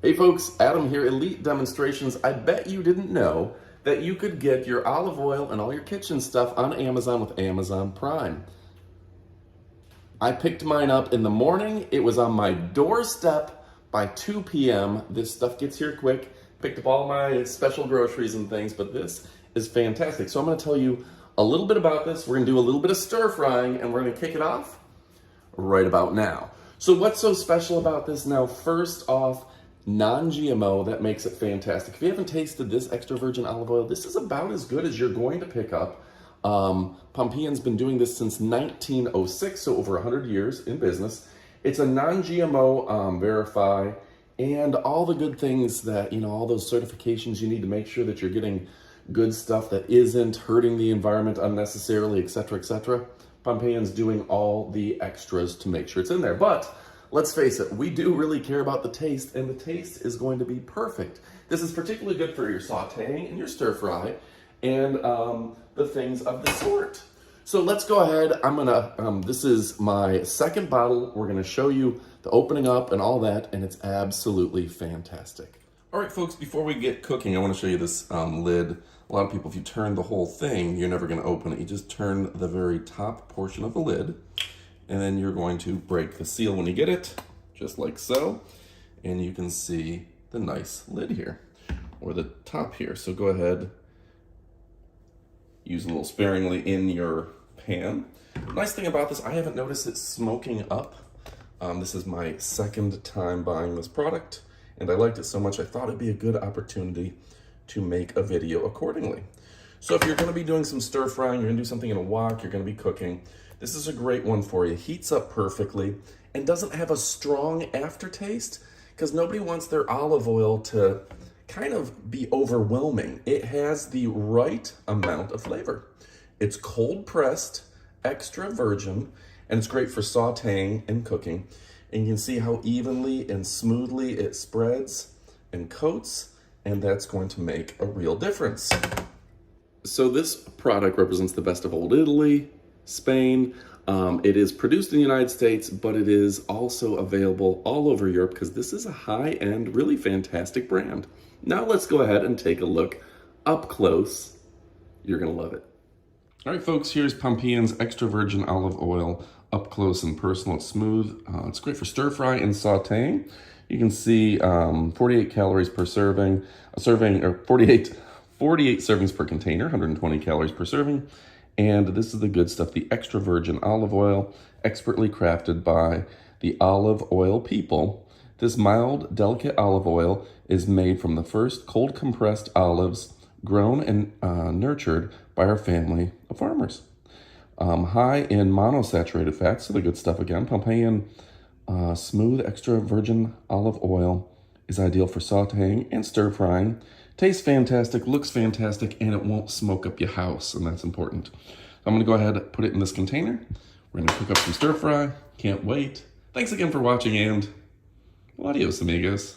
Hey folks, Adam here, Elite Demonstrations. I bet you didn't know that you could get your olive oil and all your kitchen stuff on Amazon with Amazon Prime. I picked mine up in the morning. It was on my doorstep by 2 p.m. This stuff gets here quick. Picked up all my special groceries and things, but this is fantastic. So I'm gonna tell you a little bit about this. We're gonna do a little bit of stir frying and we're gonna kick it off right about now. So what's so special about this now? First off, non-GMO, that makes it fantastic. If you haven't tasted this extra virgin olive oil, this is about as good as you're going to pick up. Pompeian's been doing this since 1906, so over 100 years in business. It's a non-GMO verify, and all the good things that, all those certifications you need to make sure that you're getting good stuff that isn't hurting the environment unnecessarily, etc., etc. Pompeian's doing all the extras to make sure it's in there. But let's face it, we do really care about the taste, and the taste is going to be perfect. This is particularly good for your sauteing and your stir fry and the things of the sort. So let's go ahead. This is my second bottle. We're gonna show you the opening up and all that, and it's absolutely fantastic. All right, folks, before we get cooking, I wanna show you this lid. A lot of people, if you turn the whole thing, you're never gonna open it. You just turn the very top portion of the lid, and then you're going to break the seal when you get it, just like so. And you can see the nice lid here, or the top here. So go ahead, use a little sparingly in your pan. Nice thing about this, I haven't noticed it smoking up. This is my second time buying this product, and I liked it so much I thought it'd be a good opportunity to make a video accordingly. So if you're gonna be doing some stir frying, you're gonna do something in a wok, you're gonna be cooking, this is a great one for you. Heats up perfectly and doesn't have a strong aftertaste, because nobody wants their olive oil to kind of be overwhelming. It has the right amount of flavor. It's cold pressed, extra virgin, and it's great for sauteing and cooking. And you can see how evenly and smoothly it spreads and coats, and that's going to make a real difference. So this product represents the best of old Italy, Spain. It is produced in the United States, but it is also available all over Europe because this is a high-end, really fantastic brand. Now let's go ahead and take a look up close. You're gonna love it. All right, folks, here's Pompeian's extra virgin olive oil up close and personal. It's smooth. It's great for stir fry and sauteing. You can see 48 calories per serving, 48 servings per container, 120 calories per serving. And this is the good stuff, the extra virgin olive oil, expertly crafted by the olive oil people. This mild, delicate olive oil is made from the first cold compressed olives grown and nurtured by our family of farmers. High in monosaturated fats, so the good stuff again. Pompeian smooth extra virgin olive oil is ideal for sauteing and stir frying. Tastes fantastic, looks fantastic, and it won't smoke up your house, and that's important. So I'm gonna go ahead and put it in this container. We're gonna cook up some stir fry. Can't wait. Thanks again for watching, and adios, amigos.